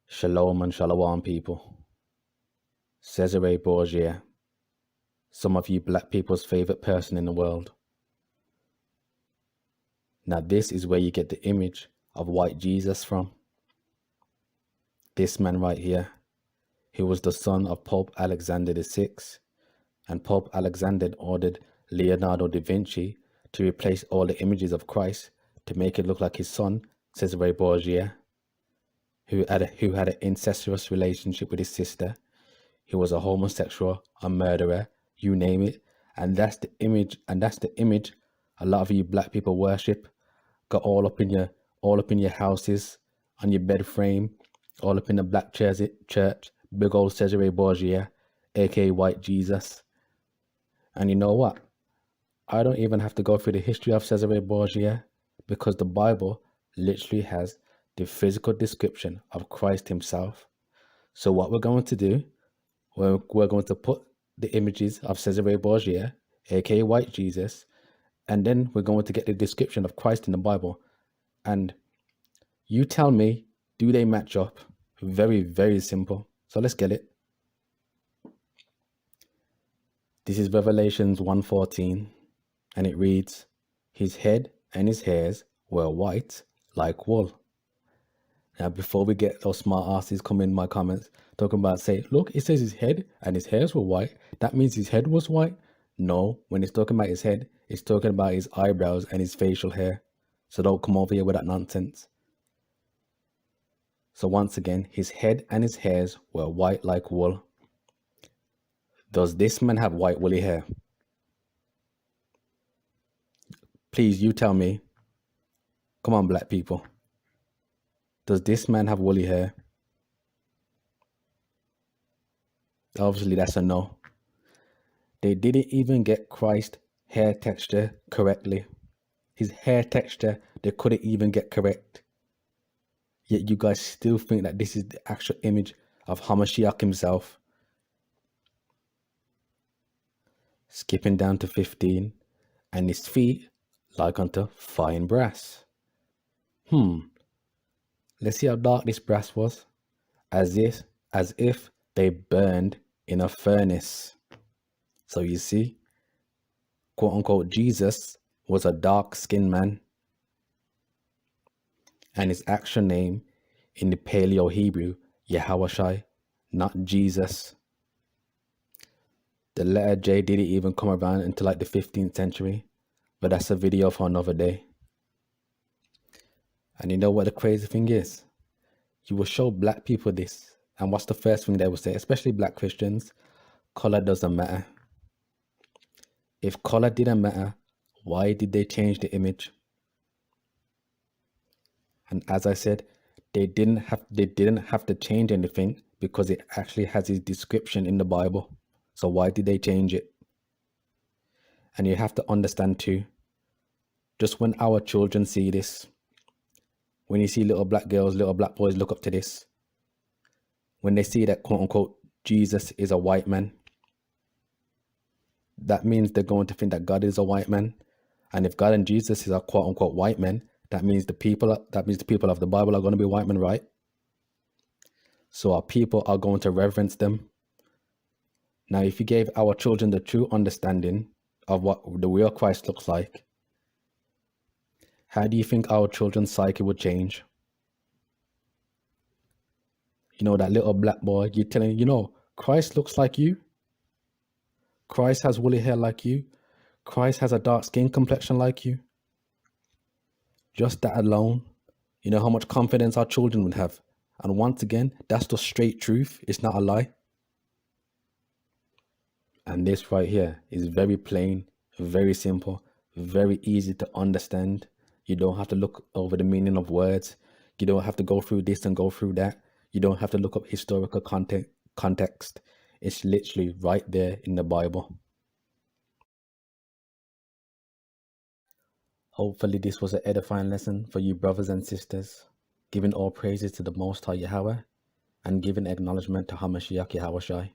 Shalom and shalom, people. Cesare Borgia, some of you black people's favorite person in the world. Now this is where you get the image of white Jesus from. This man right here, he was the son of Pope Alexander VI, and Pope Alexander ordered Leonardo da Vinci to replace all the images of Christ to make it look like his son, Cesare Borgia, who had an incestuous relationship with his sister. He was a homosexual, a murderer, you name it. And that's the image, a lot of you black people worship. Got all up in your houses, on your bed frame, all up in the black church, big old Cesare Borgia, aka White Jesus. And you know what? I don't even have to go through the history of Cesare Borgia, because the Bible literally has the physical description of Christ himself. So what we're going to do, we're going to put the images of Cesare Borgia, aka White Jesus, and then we're going to get the description of Christ in the Bible. And you tell me, do they match up? Very, very simple. So let's get it. This is Revelations 1:14, and it reads, "His head and his hairs were white like wool." Now, before we get those smart asses come in my comments talking about, say, look, it says his head and his hairs were white, that means his head was white. No, when it's talking about his head, it's talking about his eyebrows and his facial hair. So don't come over here with that nonsense. So once again, his head and his hairs were white like wool. Does this man have white woolly hair? Please, you tell me. Come on, black people. Does this man have woolly hair? Obviously, that's a no. They didn't even get Christ's hair texture correctly. His hair texture, they couldn't even get correct. Yet you guys still think that this is the actual image of Hamashiach himself. Skipping down to 15, and his feet like unto fine brass. Let's see how dark this brass was. As if they burned in a furnace. So you see, quote unquote, Jesus was a dark-skinned man. And his actual name in the Paleo Hebrew, Yahushua, not Jesus. The letter J didn't even come around until like the 15th century, but that's a video for another day. And you know what the crazy thing is? You will show black people this, and what's the first thing they will say, especially black Christians? Color doesn't matter. If color didn't matter, why did they change the image? And as I said, they didn't have to change anything because it actually has his description in the Bible. So why did they change it? And you have to understand too, just when our children see this, when you see little black girls, little black boys look up to this, when they see that quote unquote Jesus is a white man, that means they're going to think that God is a white man. And if God and Jesus is a quote unquote white man, that means the people of the Bible are going to be white men, right? So our people are going to reverence them. Now, if you gave our children the true understanding of what the real Christ looks like, how do you think our children's psyche would change? You know, that little black boy, you're telling, you know, Christ looks like you. Christ has woolly hair like you. Christ has a dark skin complexion like you. Just that alone, you know how much confidence our children would have. And once again, that's the straight truth. It's not a lie. And this right here is very plain, very simple, very easy to understand. You don't have to look over the meaning of words. You don't have to go through this and go through that. You don't have to look up historical context. It's literally right there in the Bible. Hopefully this was an edifying lesson for you brothers and sisters, giving all praises to the Most High Yahweh and giving acknowledgement to Hamashiach Yahushua.